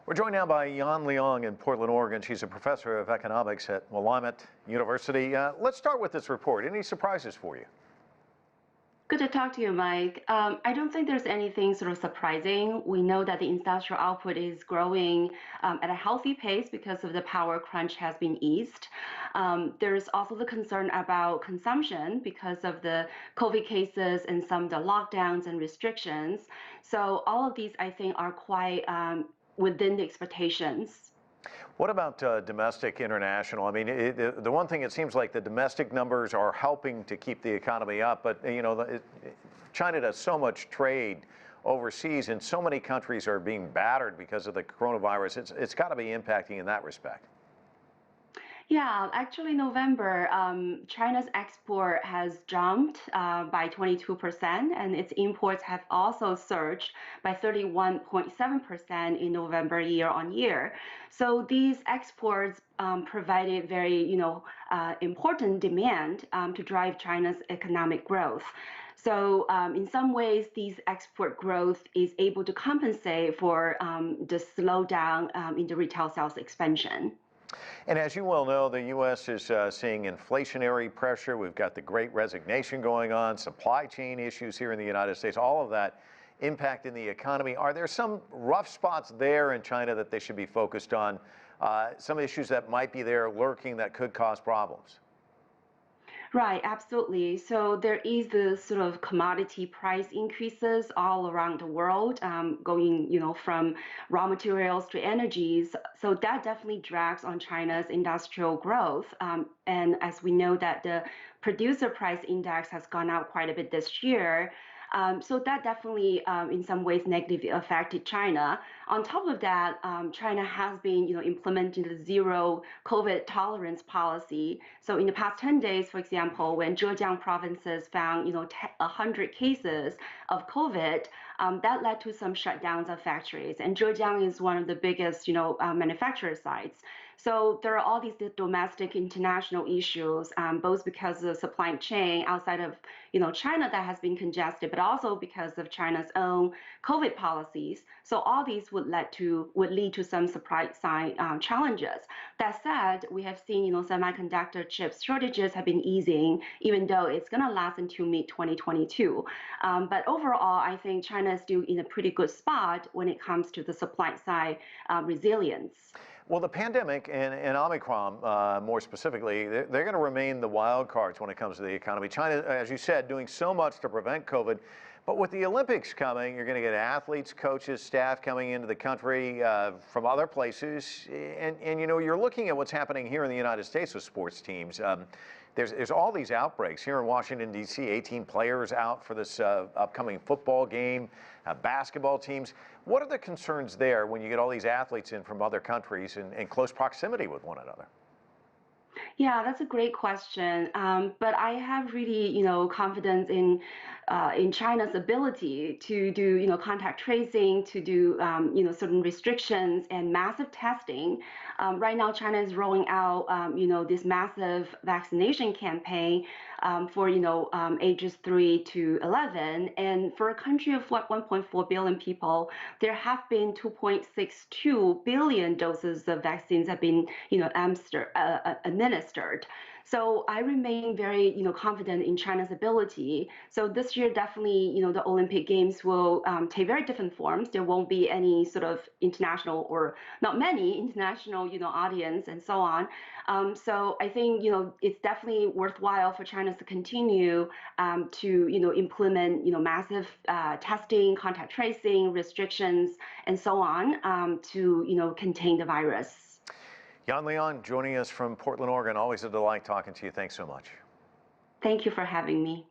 We're joined now by Liang in Portland, Oregon. She's a professor of economics at Willamette University. Let's start with this report. Any surprises for you? Good to talk to you, Mike. I don't think there's anything sort of surprising. We know that the industrial output is growing at a healthy pace because of the power crunch has been eased. There's also the concern about consumption because of the COVID cases and some of the lockdowns and restrictions. So all of these, I think, are quite within the expectations. What about domestic, international? I mean, the one thing, it seems like the domestic numbers are helping to keep the economy up, but China does so much trade overseas, and so many countries are being battered because of the coronavirus. It's got to be impacting in that respect. Yeah, actually, November, China's export has jumped by 22%, and its imports have also surged by 31.7% in November year on year. So these exports provided very, important demand to drive China's economic growth. So in some ways, these export growth is able to compensate for the slowdown in the retail sales expansion. And as you well know, the U.S. is seeing inflationary pressure. We've got the Great Resignation going on, supply chain issues here in the United States, all of that impacting the economy. Are there some rough spots there in China that they should be focused on? Some issues that might be there lurking that could cause problems? Right, absolutely. So there is the sort of commodity price increases all around the world, going, from raw materials to energies. So that definitely drags on China's industrial growth. And as we know that the producer price index has gone up quite a bit this year. So that definitely, in some ways, negatively affected China. On top of that, China has been, implementing the zero COVID tolerance policy. So in the past 10 days, for example, when Zhejiang provinces found, 100 cases of COVID, that led to some shutdowns of factories. And Zhejiang is one of the biggest, manufacturer sites. So there are all these domestic, international issues, both because of the supply chain outside of, China that has been congested, but also because of China's own COVID policies. So all these would lead to some supply side challenges. That said, we have seen, semiconductor chips shortages have been easing, even though it's going to last until mid-2022. But overall, I think China is still in a pretty good spot when it comes to the supply side resilience. Well, the pandemic and Omicron, more specifically, they're going to remain the wild cards when it comes to the economy. China, as you said, doing so much to prevent COVID. But with the Olympics coming, you're going to get athletes, coaches, staff coming into the country from other places. And you're looking at what's happening here in the United States with sports teams. There's all these outbreaks here in Washington, D.C., 18 players out for this upcoming football game, basketball teams. What are the concerns there when you get all these athletes in from other countries in close proximity with one another? Yeah, that's a great question. But I have really, confidence in China's ability to do, contact tracing, to do, certain restrictions and massive testing. Right now, China is rolling out, this massive vaccination campaign for, ages 3 to 11. And for a country of like 1.4 billion people, there have been 2.62 billion doses of vaccines have been, administered. So I remain very, confident in China's ability. So this year, definitely, the Olympic Games will take very different forms. There won't be any sort of international or not many international, audience and so on. So I think, it's definitely worthwhile for China to continue to, implement, massive testing, contact tracing, restrictions, and so on to, contain the virus. Liang joining us from Portland, Oregon. Always a delight talking to you. Thanks so much. Thank you for having me.